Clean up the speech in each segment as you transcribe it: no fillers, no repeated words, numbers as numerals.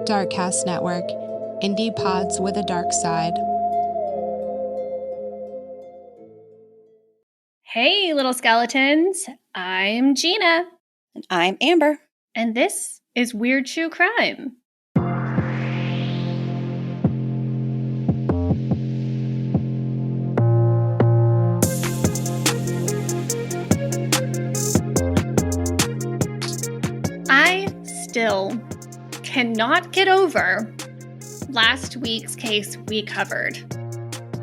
Darkcast Network, indie pods with a dark side. Hey, little skeletons. I'm Gina. And I'm Amber. And this is Weird True Crime. I still cannot get over last week's case we covered.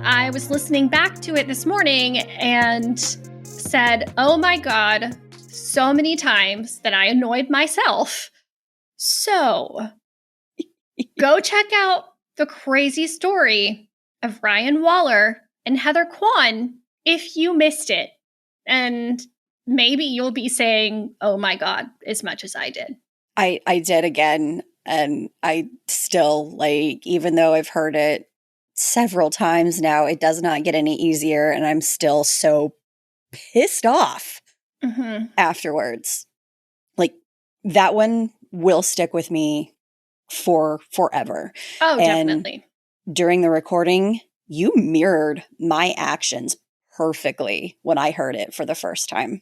I was listening back to it this morning and said, oh my God, so many times that I annoyed myself. So go check out the crazy story of Ryan Waller and Heather Kwan if you missed it. And maybe you'll be saying, oh my God, as much as I did. I did again. And I still, even though I've heard it several times now, it does not get any easier. And I'm still so pissed off afterwards. That one will stick with me for forever. Oh, definitely. And during the recording, you mirrored my actions perfectly when I heard it for the first time.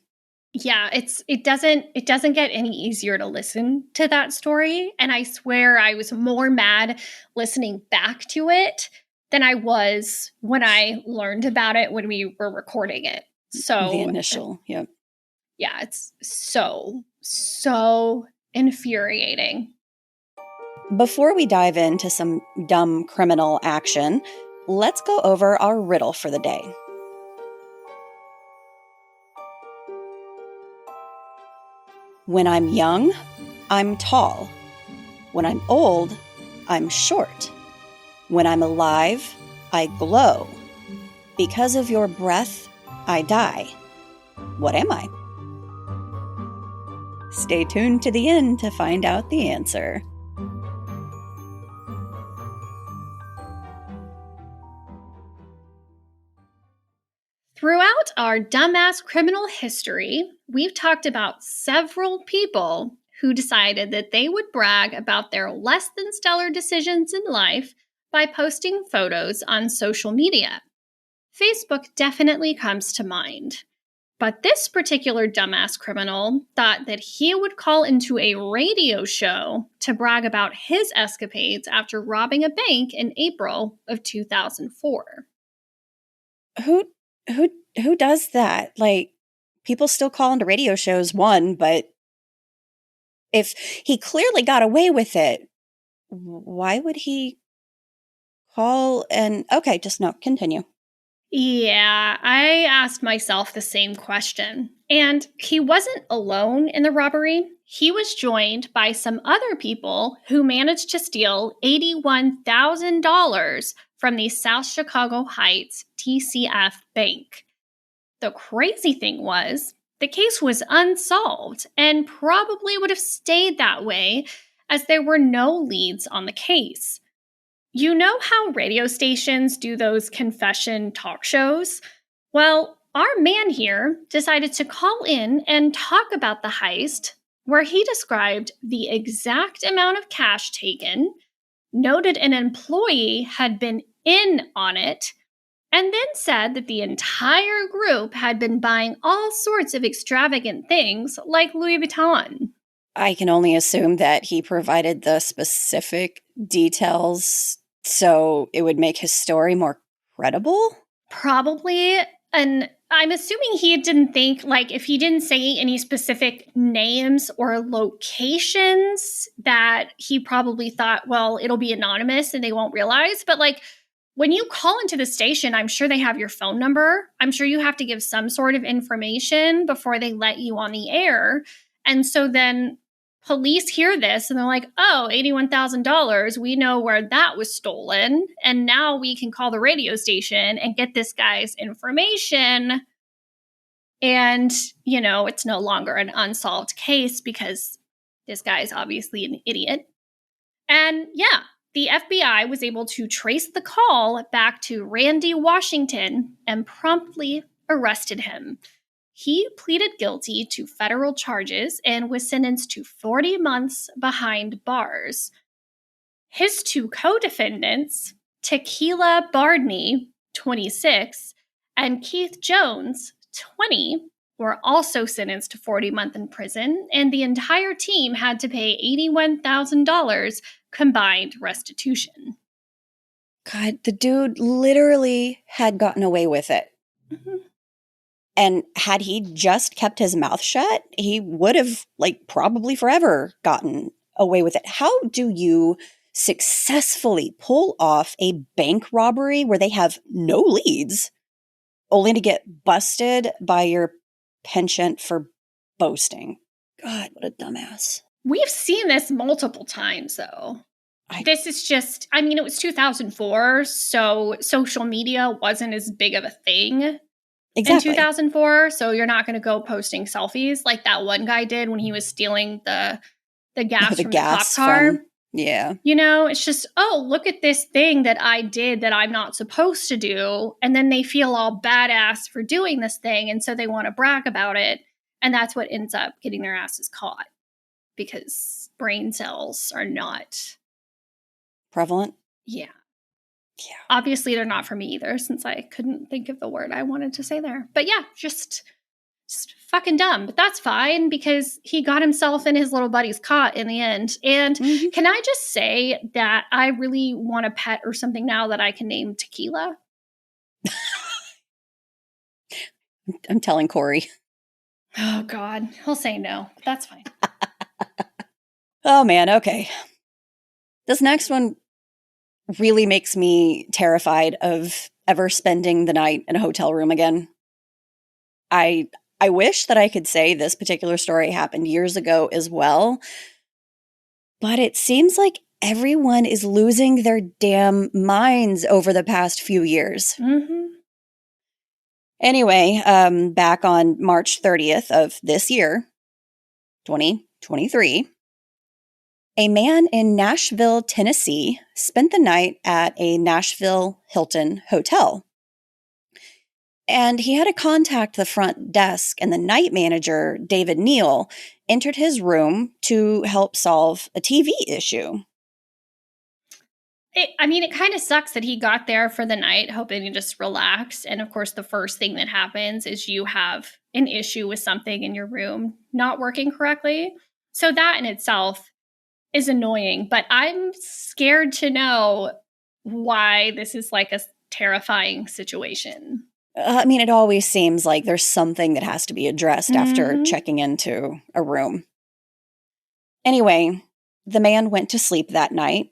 Yeah, it doesn't get any easier to listen to that story. And I swear I was more mad listening back to it than I was when I learned about it when we were recording it. So the initial, yep. Yeah, it's so infuriating. Before we dive into some dumb criminal action, let's go over our riddle for the day. When I'm young, I'm tall. When I'm old, I'm short. When I'm alive, I glow. Because of your breath, I die. What am I? Stay tuned to the end to find out the answer. Throughout our dumbass criminal history, we've talked about several people who decided that they would brag about their less than stellar decisions in life by posting photos on social media. Facebook definitely comes to mind. But this particular dumbass criminal thought that he would call into a radio show to brag about his escapades after robbing a bank in April of 2004. Who does that? People still call into radio shows, but if he clearly got away with it, why would he call and... Okay, just no, continue. Yeah, I asked myself the same question. And he wasn't alone in the robbery. He was joined by some other people who managed to steal $81,000 from the South Chicago Heights TCF Bank. The crazy thing was, the case was unsolved and probably would have stayed that way as there were no leads on the case. You know how radio stations do those confession talk shows? Well, our man here decided to call in and talk about the heist, where he described the exact amount of cash taken, noted an employee had been in on it, and then said that the entire group had been buying all sorts of extravagant things like Louis Vuitton. I can only assume that he provided the specific details so it would make his story more credible? Probably. And I'm assuming he didn't think, if he didn't say any specific names or locations, that he probably thought, well, it'll be anonymous and they won't realize. But when you call into the station, I'm sure they have your phone number. I'm sure you have to give some sort of information before they let you on the air. And so then police hear this and they're like, oh, $81,000. We know where that was stolen. And now we can call the radio station and get this guy's information. And, it's no longer an unsolved case because this guy is obviously an idiot. And yeah, the FBI was able to trace the call back to Randy Washington and promptly arrested him. He pleaded guilty to federal charges and was sentenced to 40 months behind bars. His two co-defendants, Tequila Bardney, 26, and Keith Jones, 20, were also sentenced to 40 months in prison, and the entire team had to pay $81,000 combined restitution. God, the dude literally had gotten away with it. Mm-hmm. And had he just kept his mouth shut, he would have, probably forever gotten away with it. How do you successfully pull off a bank robbery where they have no leads, only to get busted by your penchant for boasting? God, what a dumbass. We've seen this multiple times, though. This is just, it was 2004, so social media wasn't as big of a thing. Exactly. In 2004, so you're not going to go posting selfies like that one guy did when he was stealing the gas from the cop car. Yeah. It's just, oh, look at this thing that I did that I'm not supposed to do. And then they feel all badass for doing this thing. And so they want to brag about it. And that's what ends up getting their asses caught because brain cells are not prevalent. Yeah. Obviously, they're not for me either, since I couldn't think of the word I wanted to say there. But yeah, just fucking dumb. But that's fine because he got himself and his little buddies caught in the end. And can I just say that I really want a pet or something now that I can name Tequila? I'm telling Corey. Oh, God. He'll say no. But that's fine. Oh, man. Okay. This next one really makes me terrified of ever spending the night in a hotel room again. I wish that I could say this particular story happened years ago as well, but it seems like everyone is losing their damn minds over the past few years. Mm-hmm. Anyway, back on March 30th of this year, 2023, a man in Nashville, Tennessee, spent the night at a Nashville Hilton hotel. And he had to contact the front desk, and the night manager, David Neal, entered his room to help solve a TV issue. It kind of sucks that he got there for the night hoping to just relax. And of course, the first thing that happens is you have an issue with something in your room not working correctly. So that in itself is annoying, but I'm scared to know why this is like a terrifying situation. It always seems like there's something that has to be addressed after checking into a room. Anyway, the man went to sleep that night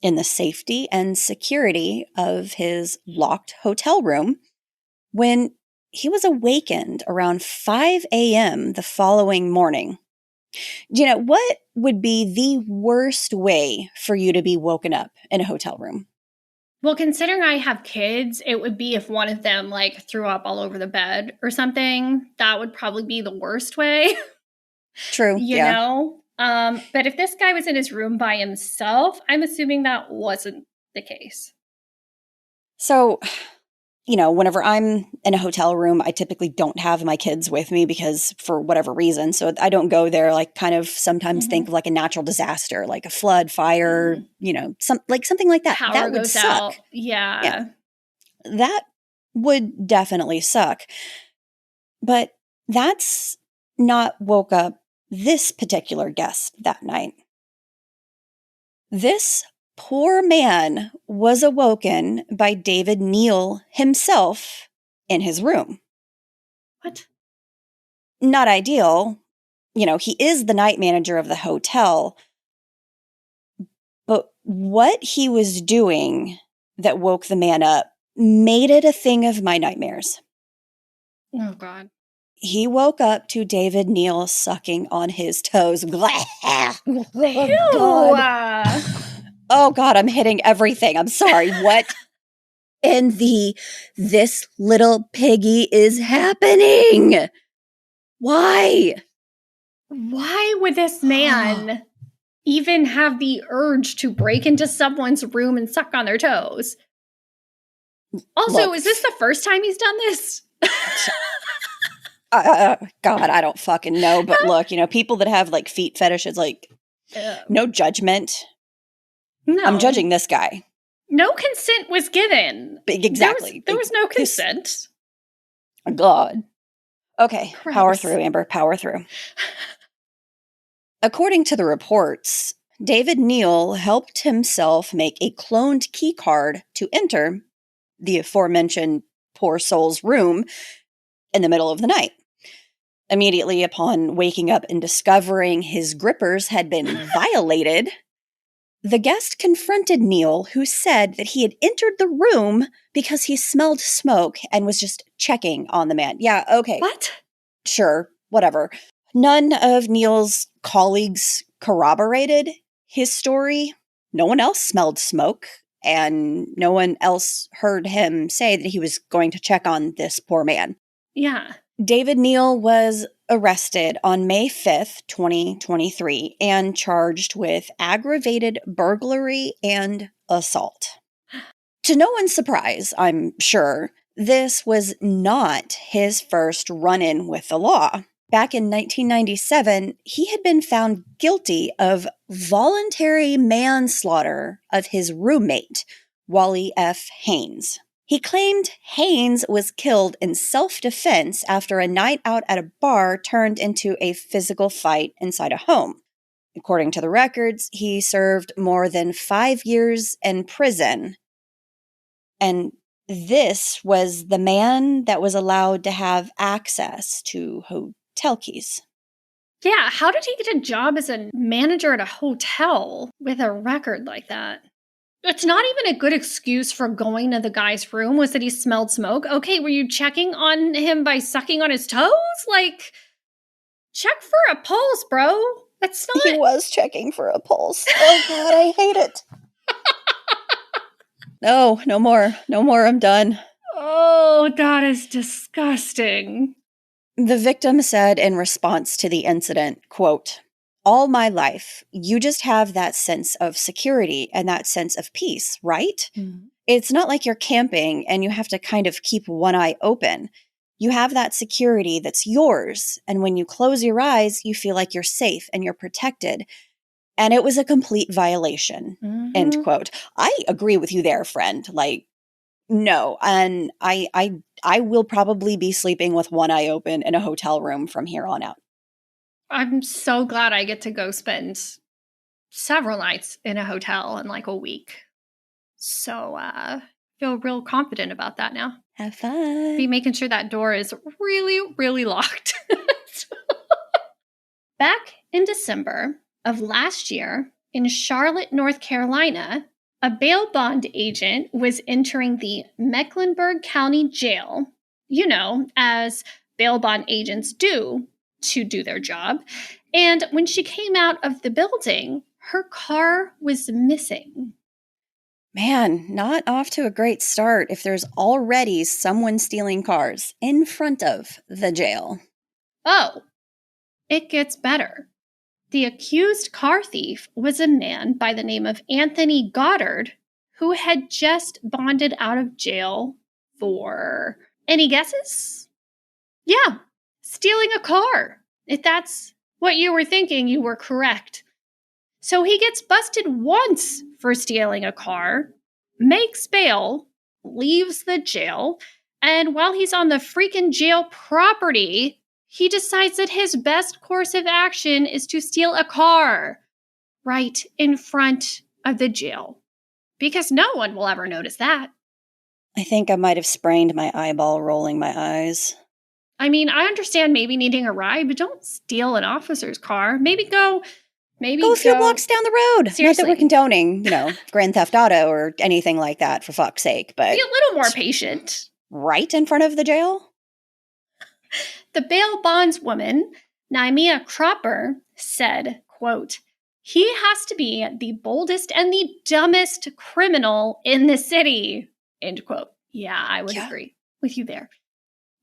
in the safety and security of his locked hotel room when he was awakened around 5 a.m. the following morning. What would be the worst way for you to be woken up in a hotel room? Well, considering I have kids, it would be if one of them threw up all over the bed or something. That would probably be the worst way. True. you know? But if this guy was in his room by himself, I'm assuming that wasn't the case. So, whenever I'm in a hotel room, I typically don't have my kids with me because for whatever reason. So I don't go there, kind of sometimes think of a natural disaster, like a flood, fire, something like that. Power that would goes suck. Out. Yeah. That would definitely suck. But that's not woke up this particular guest that night. This poor man was awoken by David Neal himself in his room. What? Not ideal. He is the night manager of the hotel. But what he was doing that woke the man up made it a thing of my nightmares. Oh, God. He woke up to David Neal sucking on his toes. Oh, God, I'm hitting everything. I'm sorry. What in this little piggy is happening? Why? Why would this man even have the urge to break into someone's room and suck on their toes? Also, is this the first time he's done this? God, I don't fucking know. But look, people that have feet fetishes, no judgment. No. I'm judging this guy. No consent was given. Exactly. There was no consent. God. Okay, Gross. power through, Amber, power through. According to the reports, David Neal helped himself make a cloned key card to enter the aforementioned poor soul's room in the middle of the night. Immediately upon waking up and discovering his grippers had been violated, the guest confronted Neal, who said that he had entered the room because he smelled smoke and was just checking on the man. Yeah, okay. What? Sure, whatever. None of Neal's colleagues corroborated his story. No one else smelled smoke, and no one else heard him say that he was going to check on this poor man. Yeah. David Neal was arrested on May 5th, 2023, and charged with aggravated burglary and assault. To no one's surprise, I'm sure, this was not his first run-in with the law. Back in 1997, he had been found guilty of voluntary manslaughter of his roommate, Wally F. Haynes. He claimed Haynes was killed in self-defense after a night out at a bar turned into a physical fight inside a home. According to the records, he served more than 5 years in prison. And this was the man that was allowed to have access to hotel keys. Yeah, how did he get a job as a manager at a hotel with a record like that? It's not even a good excuse for going to the guy's room was that he smelled smoke. Okay, were you checking on him by sucking on his toes? Like, check for a pulse, bro. That's not... He was checking for a pulse. Oh, God, I hate it. No, no more. No more, I'm done. Oh, that is disgusting. The victim said in response to the incident, quote, "All my life, you just have that sense of security and that sense of peace, right? Mm. It's not like you're camping and you have to kind of keep one eye open. You have that security that's yours, and when you close your eyes, you feel like you're safe and you're protected. And it was a complete violation." End quote. I agree with you there, friend. Like, no, and I will probably be sleeping with one eye open in a hotel room from here on out. I'm so glad I get to go spend several nights in a hotel in like a week. So, feel real confident about that now. Have fun. Be making sure that door is really, really locked. Back in December of last year in Charlotte, North Carolina, a bail bond agent was entering the Mecklenburg County Jail, as bail bond agents do to do their job. And when she came out of the building, her car was missing. Man, not off to a great start if there's already someone stealing cars in front of the jail. Oh, it gets better. The accused car thief was a man by the name of Anthony Goddard, who had just bonded out of jail for, any guesses? Yeah, stealing a car. If that's what you were thinking, you were correct. So he gets busted once for stealing a car, makes bail, leaves the jail, and while he's on the freaking jail property, he decides that his best course of action is to steal a car right in front of the jail. Because no one will ever notice that. I think I might have sprained my eyeball rolling my eyes. I mean, I understand maybe needing a ride, but don't steal an officer's car. Maybe go a few blocks down the road. Seriously. Not that we're condoning, Grand Theft Auto or anything like that, for fuck's sake, but be a little more patient. Right in front of the jail? The bail bondswoman, Naimia Cropper, said, quote, "He has to be the boldest and the dumbest criminal in the city," end quote. Yeah, I would agree with you there.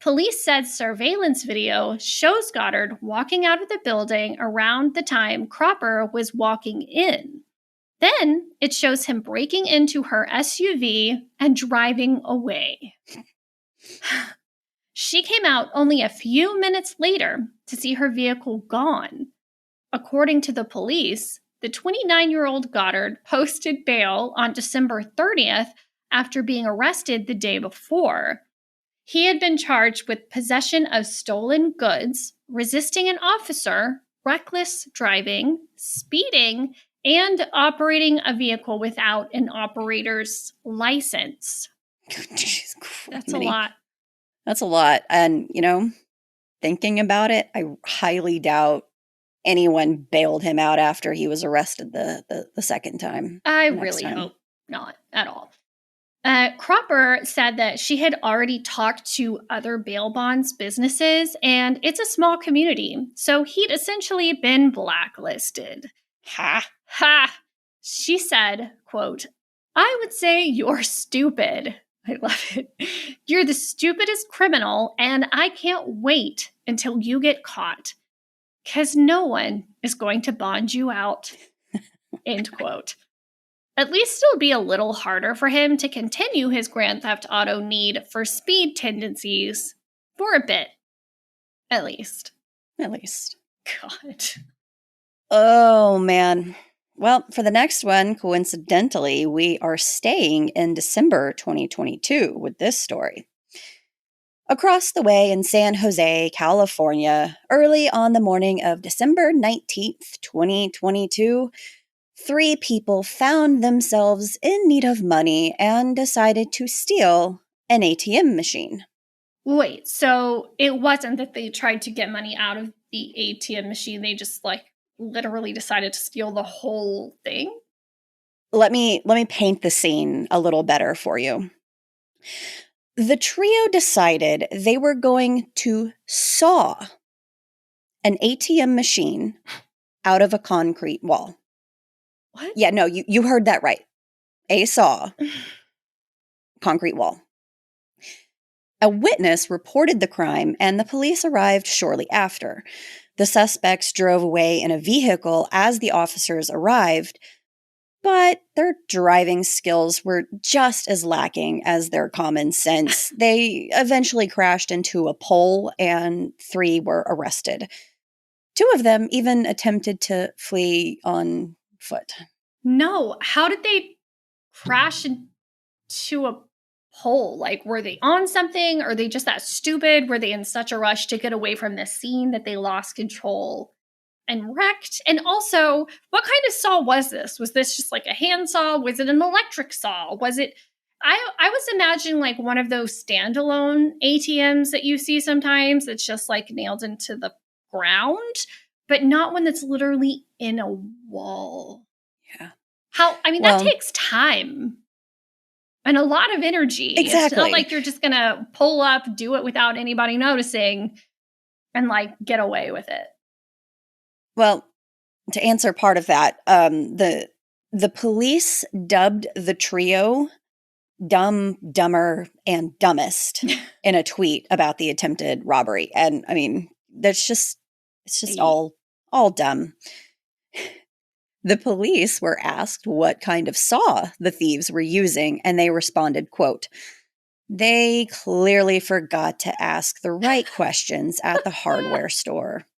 Police said surveillance video shows Goddard walking out of the building around the time Cropper was walking in. Then it shows him breaking into her SUV and driving away. She came out only a few minutes later to see her vehicle gone. According to the police, the 29-year-old Goddard posted bail on December 30th after being arrested the day before. He had been charged with possession of stolen goods, resisting an officer, reckless driving, speeding, and operating a vehicle without an operator's license. Jeez, That's a lot. That's a lot. And, thinking about it, I highly doubt anyone bailed him out after he was arrested the second time. I really hope not at all. Cropper said that she had already talked to other bail bonds businesses, and it's a small community, so he'd essentially been blacklisted. Ha! Ha! She said, quote, "I would say you're stupid." I love it. "You're the stupidest criminal, and I can't wait until you get caught, because no one is going to bond you out." End quote. At least it'll be a little harder for him to continue his Grand Theft Auto need for speed tendencies for a bit. At least. God. Oh, man. Well, for the next one, coincidentally, we are staying in December 2022 with this story. Across the way in San Jose, California, early on the morning of December 19th, 2022, 3 people found themselves in need of money and decided to steal an ATM machine. Wait, so it wasn't that they tried to get money out of the ATM machine. They just literally decided to steal the whole thing? Let me paint the scene a little better for you. The trio decided they were going to saw an ATM machine out of a concrete wall. What? Yeah, no, you heard that right. A saw, concrete wall. A witness reported the crime, and the police arrived shortly after. The suspects drove away in a vehicle as the officers arrived, but their driving skills were just as lacking as their common sense. They eventually crashed into a pole, and 3 were arrested. 2 of them even attempted to flee on foot. No, how did they crash into a pole? Were they on something? Or are they just that stupid? Were they in such a rush to get away from the scene that they lost control and wrecked? And also, what kind of saw was this? Was this just a hand saw? Was it an electric saw? Was it... I was imagining one of those standalone ATMs that you see sometimes that's just nailed into the ground, but not one that's literally in a wall. Yeah. That takes time and a lot of energy. Exactly. It's not like you're just going to pull up, do it without anybody noticing, and get away with it. Well, to answer part of that, the police dubbed the trio Dumb, Dumber, and Dumbest in a tweet about the attempted robbery. And it's just all dumb. The police were asked what kind of saw the thieves were using, and they responded, quote, "They clearly forgot to ask the right questions at the hardware store,"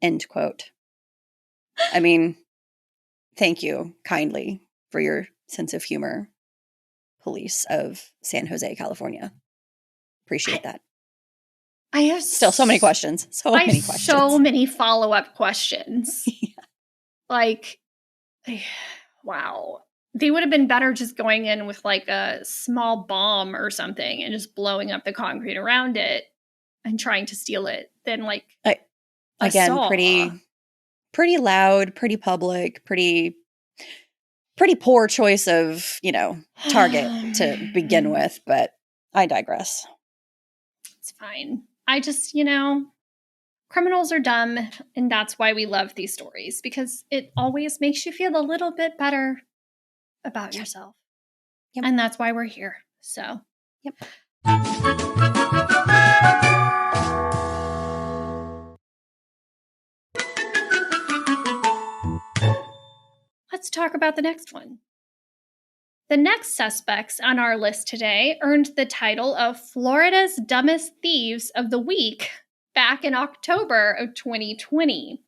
end quote. Thank you kindly for your sense of humor, police of San Jose, California. Appreciate that. I have still so many questions. So many follow-up questions. Yeah. Wow. They would have been better just going in with a small bomb or something and just blowing up the concrete around it and trying to steal it than again, saw. pretty loud, pretty public, pretty poor choice of, target to begin with, but I digress. It's fine. I just, criminals are dumb, and that's why we love these stories, because it always makes you feel a little bit better about yourself. Yep. And that's why we're here. So, yep. Let's talk about the next one. The next suspects on our list today earned the title of Florida's Dumbest Thieves of the Week back in October of 2020.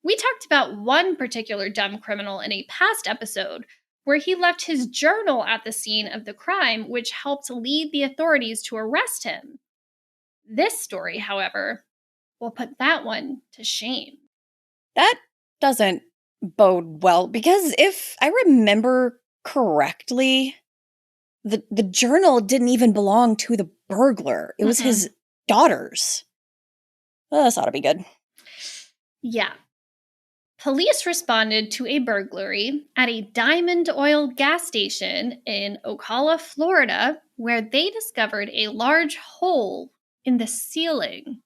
We talked about one particular dumb criminal in a past episode where he left his journal at the scene of the crime, which helped lead the authorities to arrest him. This story, however, will put that one to shame. That doesn't bode well, because if I remember correctly, the journal didn't even belong to the burglar. It was his daughter's. Oh, this ought to be good. Yeah. Police responded to a burglary at a Diamond Oil gas station in Ocala, Florida, where they discovered a large hole in the ceiling.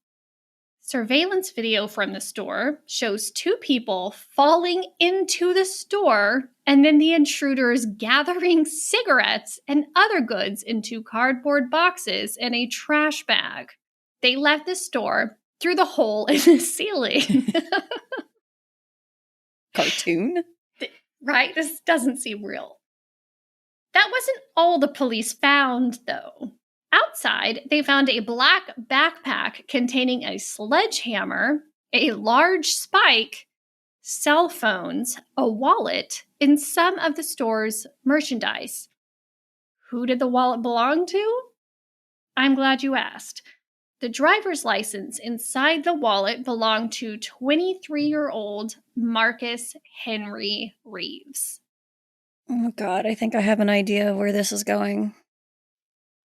Surveillance video from the store shows two people falling into the store and then the intruders gathering cigarettes and other goods into cardboard boxes and a trash bag. They left the store through the hole in the ceiling. Cartoon? Right? This doesn't seem real. That wasn't all the police found, though. Outside, they found a black backpack containing a sledgehammer, a large spike, cell phones, a wallet, and some of the store's merchandise. Who did the wallet belong to? I'm glad you asked. The driver's license inside the wallet belonged to 23-year-old Marcus Henry Reeves. Oh, God, I think I have an idea of where this is going.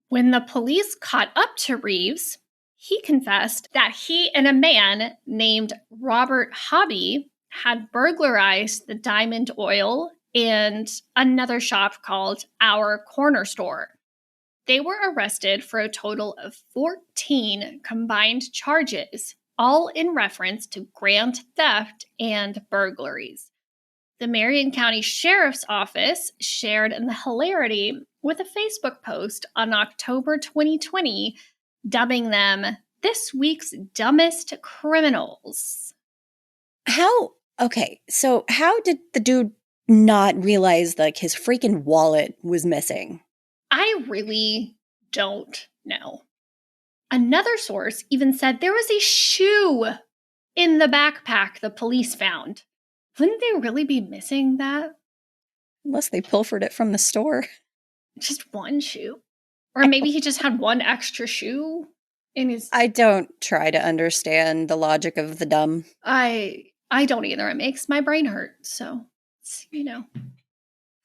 When the police caught up to Reeves, he confessed that he and a man named Robert Hobby had burglarized the Diamond Oil and another shop called Our Corner Store. They were arrested for a total of 14 combined charges, all in reference to grand theft and burglaries. The Marion County Sheriff's Office shared in the hilarity with a Facebook post on October 2020, dubbing them this week's dumbest criminals. So how did the dude not realize, like, his freaking wallet was missing? I really don't know. Another source even said there was a shoe in the backpack the police found. Wouldn't they really be missing that? Unless they pilfered it from the store. Just one shoe? Or maybe he just had one extra shoe in his... I don't try to understand the logic of the dumb. I don't either. It makes my brain hurt. So,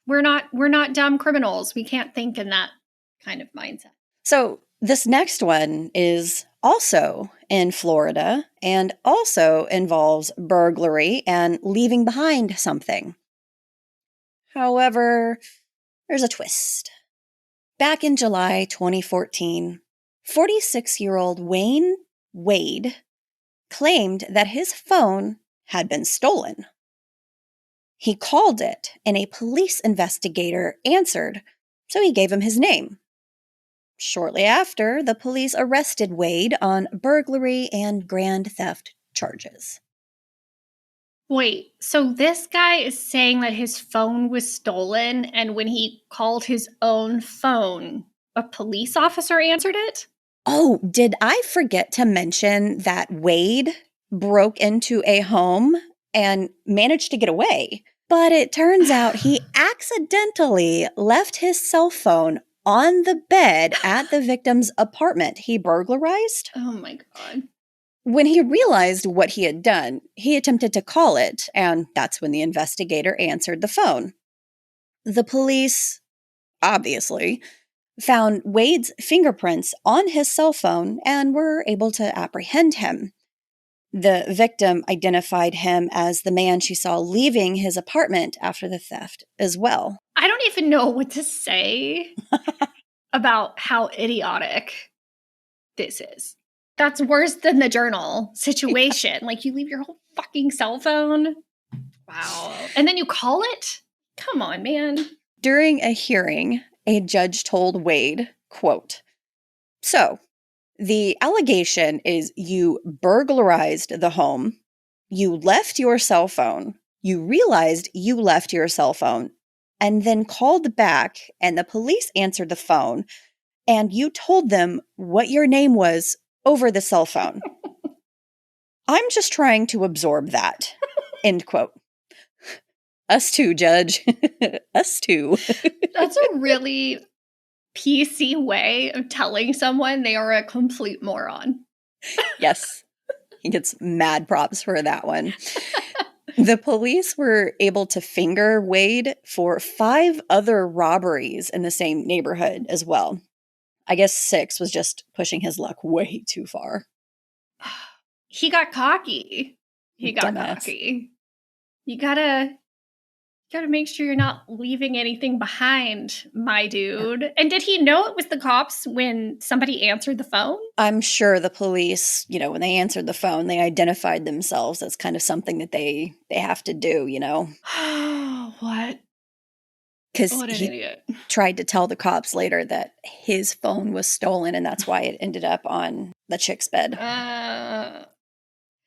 we're not dumb criminals. We can't think in that kind of mindset. So this next one is also in Florida and also involves burglary and leaving behind something. However, there's a twist. Back in July 2014, 46-year-old Wayne Wade claimed that his phone had been stolen. He called it, and a police investigator answered, so he gave him his name. Shortly after, the police arrested Wade on burglary and grand theft charges. Wait, so this guy is saying that his phone was stolen, and when he called his own phone, a police officer answered it? Oh, did I forget to mention that Wade broke into a home and managed to get away? But it turns out he accidentally left his cell phone on the bed at the victim's apartment he burglarized. Oh my God. When he realized what he had done, he attempted to call it, and that's when the investigator answered the phone. The police, obviously, found Wade's fingerprints on his cell phone and were able to apprehend him. The victim identified him as the man she saw leaving his apartment after the theft as well. I don't even know what to say about how idiotic this is. That's worse than the journal situation. Yeah. Like, you leave your whole fucking cell phone. Wow. And then you call it? Come on, man. During a hearing, a judge told Wade, quote, "So, the allegation is you burglarized the home, you left your cell phone, you realized you left your cell phone, and then called back and the police answered the phone, and you told them what your name was over the cell phone. I'm just trying to absorb that." End quote. Us too, Judge. Us too. That's a really PC way of telling someone they are a complete moron. Yes. He gets mad props for that one. The police were able to finger Wade for 5 other robberies in the same neighborhood as well. I guess 6 was just pushing his luck way too far. He got cocky. Dumbass. You gotta make sure you're not leaving anything behind, my dude. Yeah. And did he know it was the cops when somebody answered the phone? I'm sure the police, when they answered the phone, they identified themselves as kind of something that they have to do, What? Because What an idiot. Tried to tell the cops later that his phone was stolen, and that's why it ended up on the chick's bed.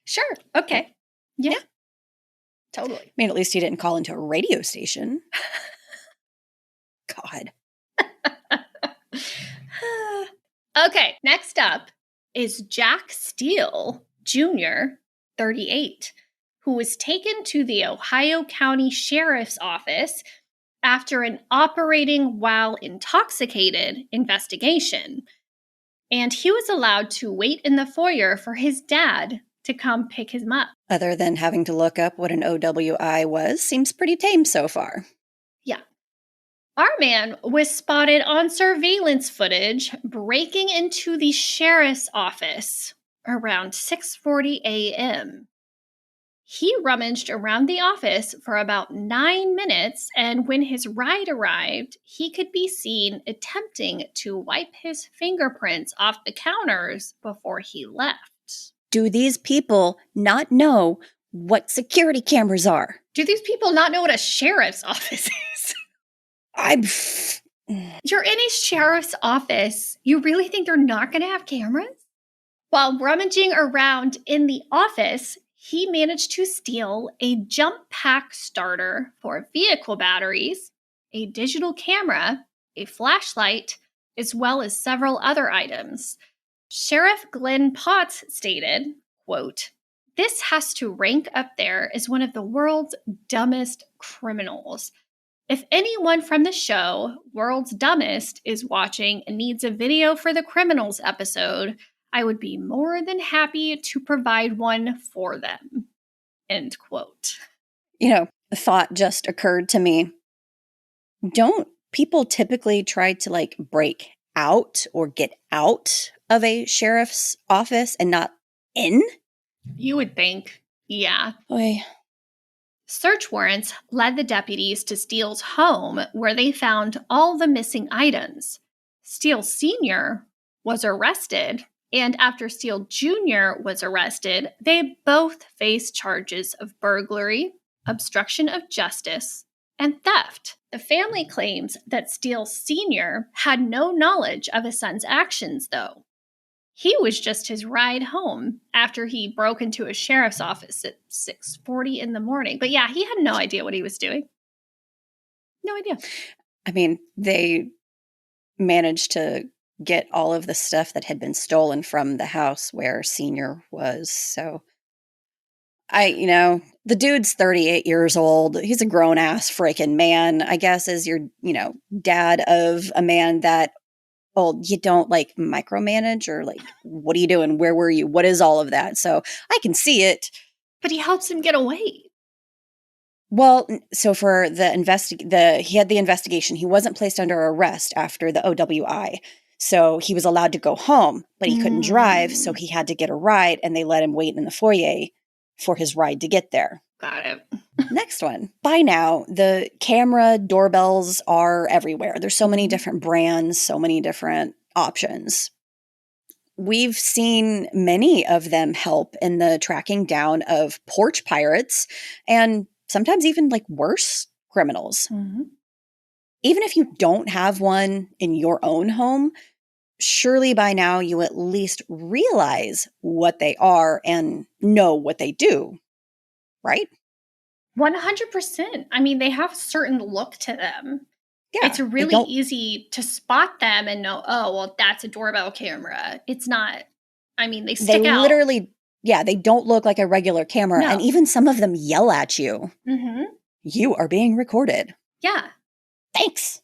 Sure. Okay. Yeah. Totally. I mean, at least he didn't call into a radio station. God. Okay, next up is Jack Steele Jr., 38, who was taken to the Ohio County Sheriff's Office after an operating while intoxicated investigation. And he was allowed to wait in the foyer for his dad to come pick him up. Other than having to look up what an OWI was, seems pretty tame so far. Yeah. Our man was spotted on surveillance footage breaking into the sheriff's office around 6:40 a.m. He rummaged around the office for about 9 minutes, and when his ride arrived, he could be seen attempting to wipe his fingerprints off the counters before he left. Do these people not know what security cameras are? Do these people not know what a sheriff's office is? You're in a sheriff's office. You really think they're not going to have cameras? While rummaging around in the office, he managed to steal a jump pack starter for vehicle batteries, a digital camera, a flashlight, as well as several other items. Sheriff Glenn Potts stated, quote, "This has to rank up there as one of the world's dumbest criminals. If anyone from the show, World's Dumbest, is watching and needs a video for the criminals episode, I would be more than happy to provide one for them." End quote. A thought just occurred to me. Don't people typically try to break out or get out of a sheriff's office and not in? You would think. Yeah. Oy. Search warrants led the deputies to Steele's home, where they found all the missing items. Steele Sr. was arrested, and after Steele Jr. was arrested, they both faced charges of burglary, obstruction of justice, and theft. The family claims that Steele Sr. had no knowledge of his son's actions, though. He was just his ride home after he broke into a sheriff's office at 6:40 in the morning. But yeah, he had no idea what he was doing. No idea. I mean, they managed to get all of the stuff that had been stolen from the house where Senior was. So the dude's 38 years old. He's a grown ass freaking man, I guess, as your, dad of a man that, well, you don't micromanage or what are you doing? Where were you? What is all of that? So I can see it. But he helps him get away. Well, so for he had the investigation. He wasn't placed under arrest after the OWI. So he was allowed to go home, but he couldn't drive. So he had to get a ride, and they let him wait in the foyer for his ride to get there. Got it. Next one. By now, the camera doorbells are everywhere. There's so many different brands, so many different options. We've seen many of them help in the tracking down of porch pirates and sometimes even worse criminals. Mm-hmm. Even if you don't have one in your own home, surely by now you at least realize what they are and know what they do, right? 100%. I mean, they have a certain look to them. Yeah, it's really easy to spot them and know, oh, well, that's a doorbell camera. It's not, they stick out. Yeah, they don't look like a regular camera. No. And even some of them yell at you. Mm-hmm. You are being recorded. Yeah. Thanks.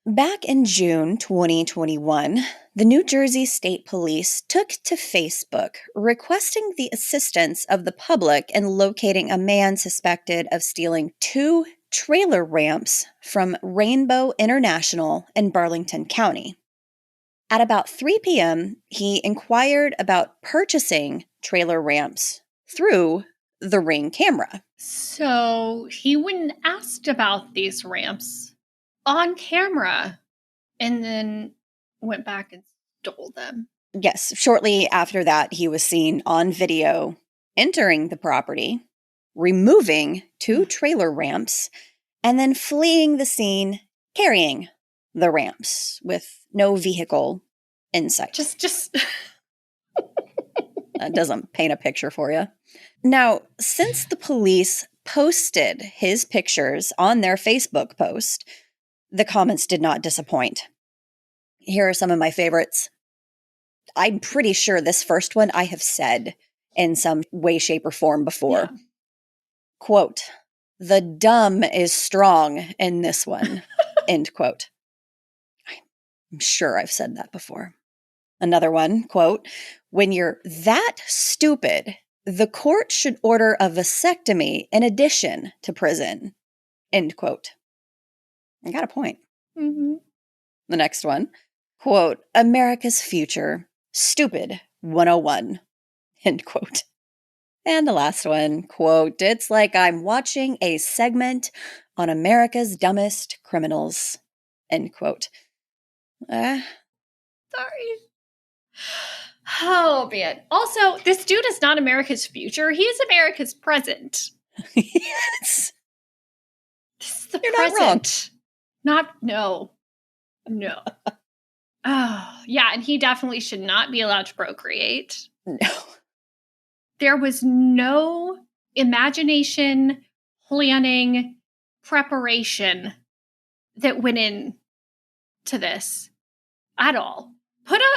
Back in June 2021, the New Jersey State Police took to Facebook requesting the assistance of the public in locating a man suspected of stealing 2 trailer ramps from Rainbow International in Burlington County. At about 3 p.m., he inquired about purchasing trailer ramps through the Ring camera. So he went and asked about these ramps on camera and then went back and stole them. Yes, shortly after that, he was seen on video entering the property, removing 2 trailer ramps, and then fleeing the scene carrying the ramps with no vehicle in sight. Just That doesn't paint a picture for you. Now, since the police posted his pictures on their Facebook post, the comments did not disappoint. Here are some of my favorites. I'm pretty sure this first one I have said in some way, shape, or form before. Yeah. Quote, "The dumb is strong in this one." End quote. I'm sure I've said that before. Another one, quote, "When you're that stupid, the court should order a vasectomy in addition to prison." End quote. I got a point. Mm-hmm. The next one, quote, "America's future, stupid 101." End quote. And the last one, quote, "It's like I'm watching a segment on America's dumbest criminals." End quote. Sorry. Oh, man. Also, this dude is not America's future. He is America's present. Yes. This is the You're present. not wrong. No. Oh, yeah. And he definitely should not be allowed to procreate. No. There was no imagination, planning, preparation that went in to this at all.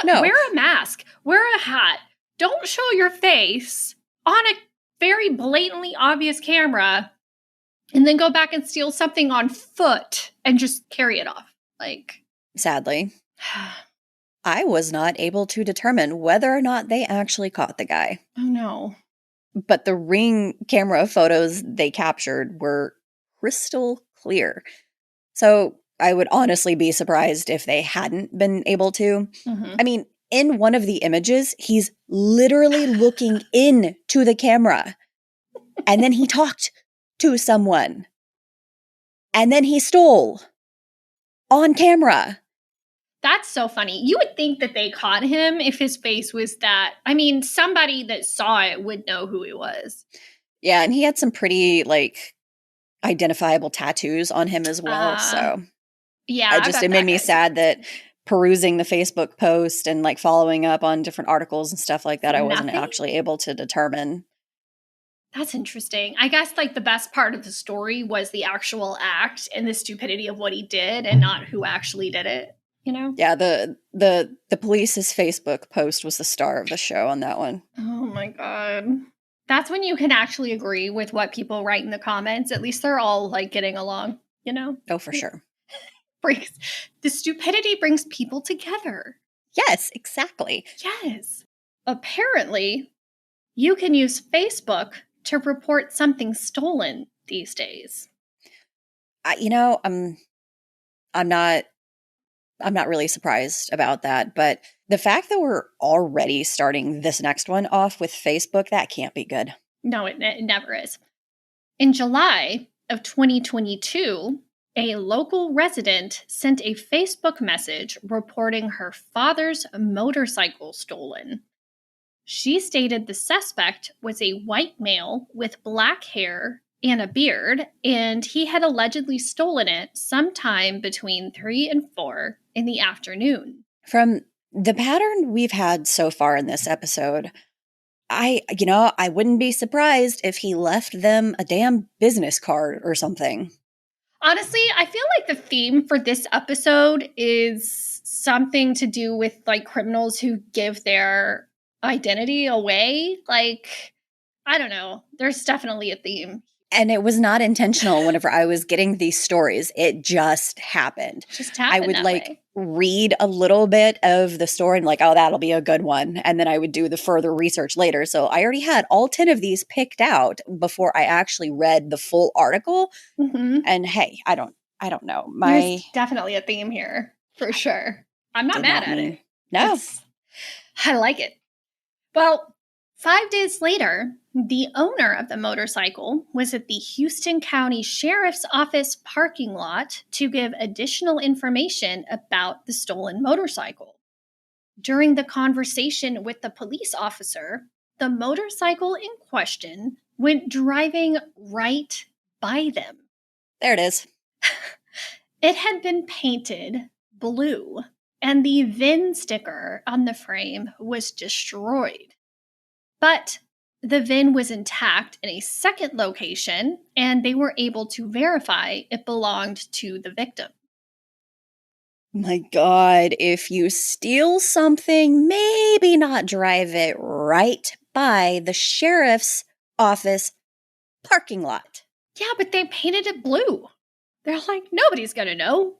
No. Wear a mask, wear a hat, don't show your face on a very blatantly obvious camera, and then go back and steal something on foot and just carry it off. Like, Sadly, I was not able to determine whether or not they actually caught the guy. oh no. But the Ring camera photos they captured were crystal clear. So I would honestly be surprised if they hadn't been able to. Mm-hmm. I mean, in one of the images, he's literally looking into the camera. And then he talked to someone. And then he stole on camera. That's so funny. You would think that they caught him if his face was that. I mean, somebody that saw it would know who he was. Yeah, and he had some pretty, identifiable tattoos on him as well. So yeah, it made me sad that perusing the Facebook post and following up on different articles and stuff like that, I wasn't actually able to determine. That's interesting. I guess the best part of the story was the actual act and the stupidity of what he did and not who actually did it. You know? Yeah, the police's Facebook post was the star of the show on that one. Oh my God. That's when you can actually agree with what people write in the comments. At least they're all getting along, you know? Oh, for sure. The stupidity brings people together. Yes, exactly. Yes. Apparently, you can use Facebook to report something stolen these days. I'm not really surprised about that, but the fact that we're already starting this next one off with Facebook, that can't be good. No, it never is. In July of 2022, a local resident sent a Facebook message reporting her father's motorcycle stolen. She stated the suspect was a white male with black hair and a beard, and he had allegedly stolen it sometime between 3 and 4 in the afternoon. From the pattern we've had so far in this episode, I wouldn't be surprised if he left them a damn business card or something. Honestly, I feel like the theme for this episode is something to do with criminals who give their identity away. Like, I don't know. There's definitely a theme. And it was not intentional whenever I was getting these stories. It just happened. Just I happened would that like way. read a little bit of the story and like, oh, that'll be a good one. And then I would do the further research later. So I already had all 10 of these picked out before I actually read the full article. Mm-hmm. And hey, I don't know. There's definitely a theme here for sure. I'm not mad at it. No. I like it. Well, 5 days later, the owner of the motorcycle was at the Houston County Sheriff's Office parking lot to give additional information about the stolen motorcycle. During the conversation with the police officer, the motorcycle in question went driving right by them. There it is. It had been painted blue, and the VIN sticker on the frame was destroyed. But the VIN was intact in a second location, and they were able to verify it belonged to the victim. My God, if you steal something, maybe not drive it right by the sheriff's office parking lot. Yeah, but they painted it blue. They're like, nobody's gonna know.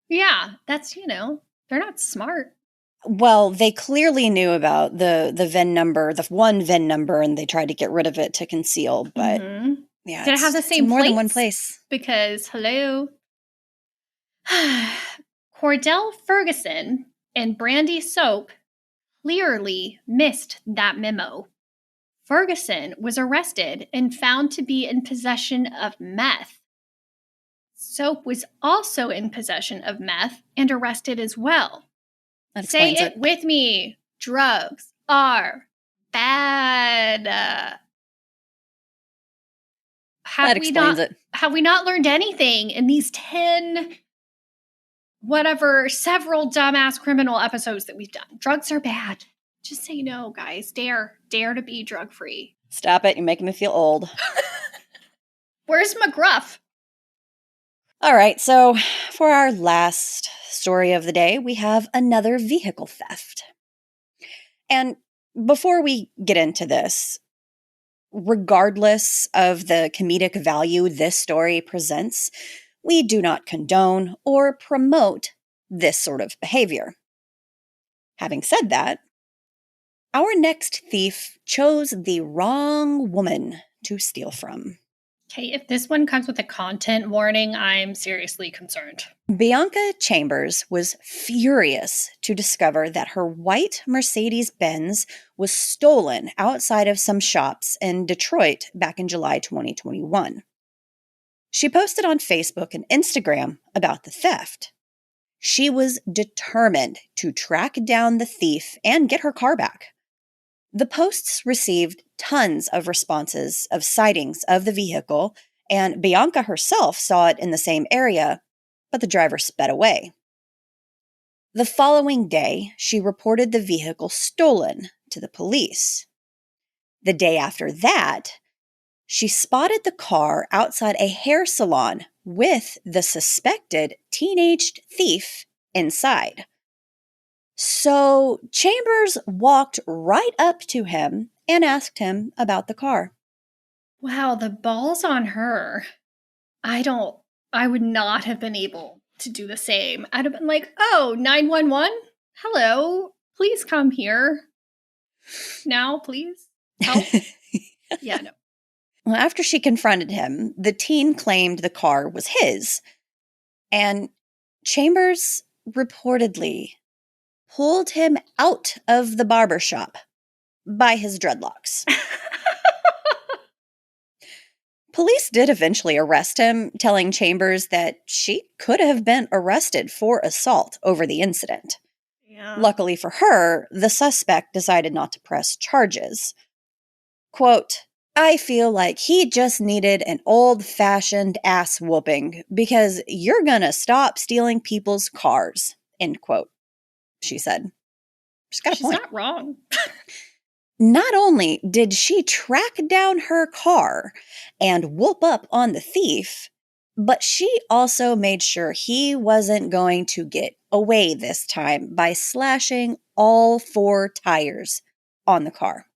Yeah, that's, they're not smart. Well, they clearly knew about the VIN number, the one VIN number, and they tried to get rid of it to conceal. But yeah, did it have the same more than one plates? place? Because hello, Cordell Ferguson and Brandy Soap clearly missed that memo. Ferguson was arrested and found to be in possession of meth. Soap was also in possession of meth and arrested as well. That Say explains it with me. Drugs are bad. That explains it. Have we not learned anything in these 10, several dumbass criminal episodes that we've done? Drugs are bad. Just say no, guys. Dare to be drug-free. Stop it. You're making me feel old. Where's McGruff? All right, so for our last story of the day, we have another vehicle theft. And before we get into this, regardless of the comedic value this story presents, we do not condone or promote this sort of behavior. Having said that, our next thief chose the wrong woman to steal from. Okay, if this one comes with a content warning, I'm seriously concerned. Bianca Chambers was furious to discover that her white Mercedes-Benz was stolen outside of some shops in Detroit back in July 2021. She posted on Facebook and Instagram about the theft. She was determined to track down the thief and get her car back. The posts received tons of responses of sightings of the vehicle, and Bianca herself saw it in the same area, but the driver sped away. The following day, she reported the vehicle stolen to the police. The day after that, she spotted the car outside a hair salon with the suspected teenage thief inside. So Chambers walked right up to him and asked him about the car. Wow, the balls on her. I would not have been able to do the same. I'd have been like, oh, 911? Hello, please come here. Now, please. Help. Yeah, no. Well, after she confronted him, the teen claimed the car was his. And Chambers reportedly pulled him out of the barbershop by his dreadlocks. Police did eventually arrest him, telling Chambers that she could have been arrested for assault over the incident. Yeah. Luckily for her, the suspect decided not to press charges. Quote, I feel like he just needed an old-fashioned ass whooping because you're gonna stop stealing people's cars, end quote, she said. She's got a point. She's not wrong. Not only did she track down her car and whoop up on the thief, But she also made sure he wasn't going to get away this time by slashing all 4 tires on the car.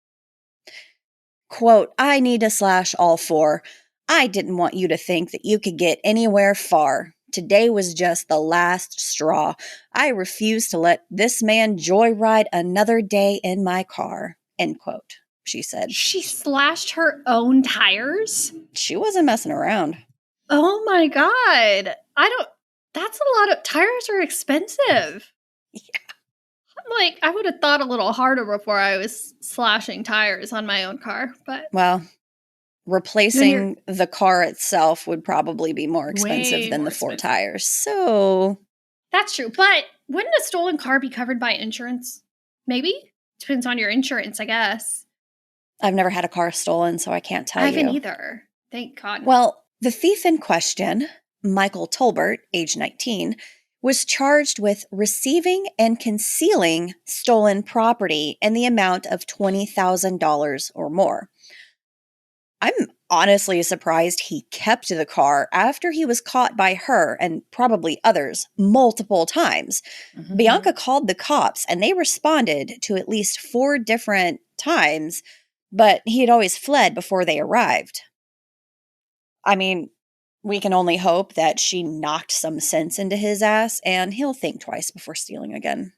Quote, "I need to slash all 4. I didn't want you to think that you could get anywhere far. Today was just the last straw. I refuse to let this man joyride another day in my car." End quote, she said. She slashed her own tires? She wasn't messing around. Oh my God. That's a lot of, tires are expensive. Yeah. Like, I would have thought a little harder before I was slashing tires on my own car, but. Well, replacing the car itself would probably be more expensive than the 4 tires. So. That's true. But wouldn't a stolen car be covered by insurance? Maybe? Depends on your insurance, I guess. I've never had a car stolen, so I can't tell you. I haven't either. Thank God. Well, the thief in question, Michael Tolbert, age 19, was charged with receiving and concealing stolen property in the amount of $20,000 or more. I'm honestly surprised he kept the car after he was caught by her and probably others multiple times. Mm-hmm. Bianca called the cops and they responded to at least 4 different times, but he had always fled before they arrived. I mean, we can only hope that she knocked some sense into his ass and he'll think twice before stealing again.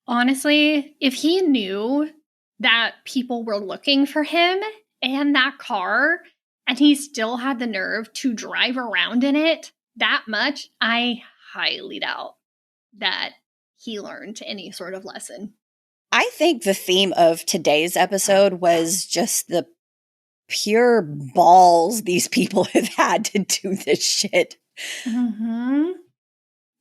Honestly, if he knew that people were looking for him and that car, and he still had the nerve to drive around in it that much, I highly doubt that he learned any sort of lesson. I think the theme of today's episode was just the pure balls these people have had to do this shit. Mm-hmm.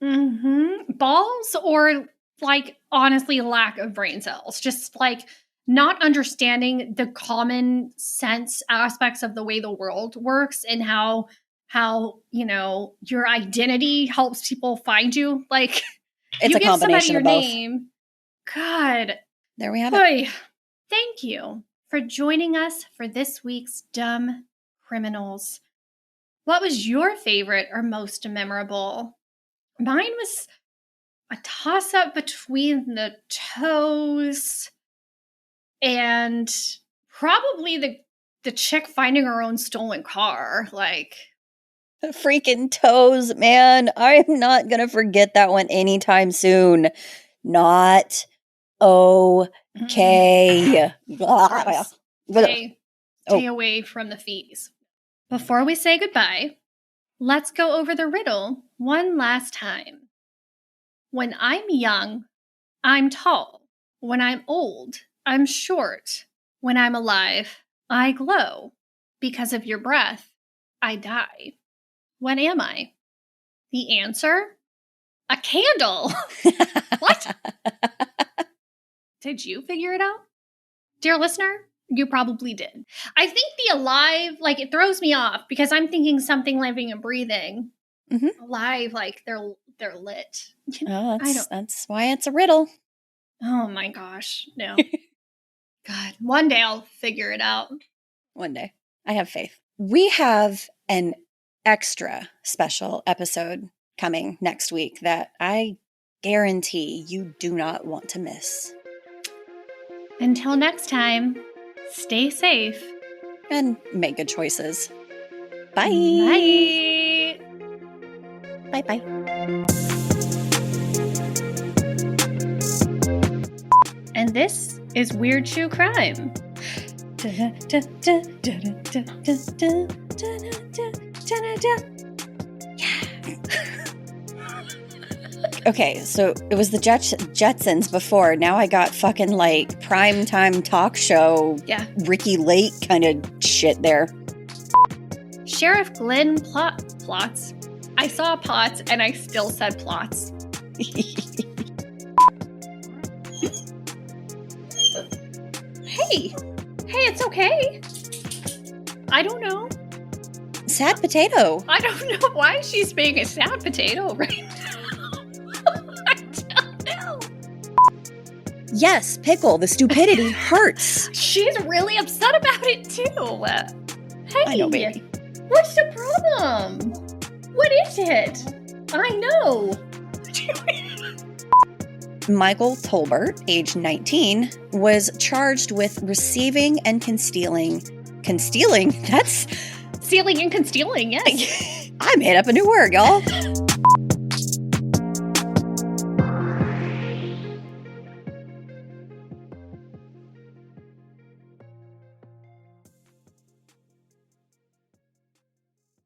Mm-hmm. Balls or, like, honestly, lack of brain cells. Just, like, not understanding the common sense aspects of the way the world works and how you know, your identity helps people find you. Like, it's you a give combination somebody your of both. Name. God. There we have it. Thank you for joining us for this week's Dumb Criminals. What was your favorite or most memorable? Mine was a toss-up between the toes and probably the chick finding her own stolen car. Like, freaking toes, man. I'm not gonna forget that one anytime soon. Not okay. Stay away from the fees. Before we say goodbye, let's go over the riddle one last time. When I'm young, I'm tall. When I'm old, I'm short. When I'm alive, I glow. Because of your breath, I die. What am I? The answer? A candle. What? Did you figure it out? Dear listener, you probably did. I think the alive, like, it throws me off because I'm thinking something living and breathing. Mm-hmm. Alive, like they're lit. Oh, that's why it's a riddle. Oh my gosh, no. God, one day I'll figure it out. One day. I have faith. We have an extra special episode coming next week that I guarantee you do not want to miss. Until next time, stay safe. And make good choices. Bye. Bye. Bye-bye. And this is Weird True Crime. Okay, so it was the Jetsons before. Now I got fucking like primetime talk show, Ricky Lake kind of shit there. Sheriff Glenn Plots. I saw Potts and I still said Plots. Hey, it's okay. I don't know. Sad potato. I don't know why she's being a sad potato right now. I don't know. Yes, Pickle, the stupidity hurts. She's really upset about it too. Hey. I know, baby. What's the problem? What is it? I know. Michael Tolbert, age 19, was charged with receiving and concealing. Concealing? That's... Stealing and concealing, yes. I made up a new word, y'all.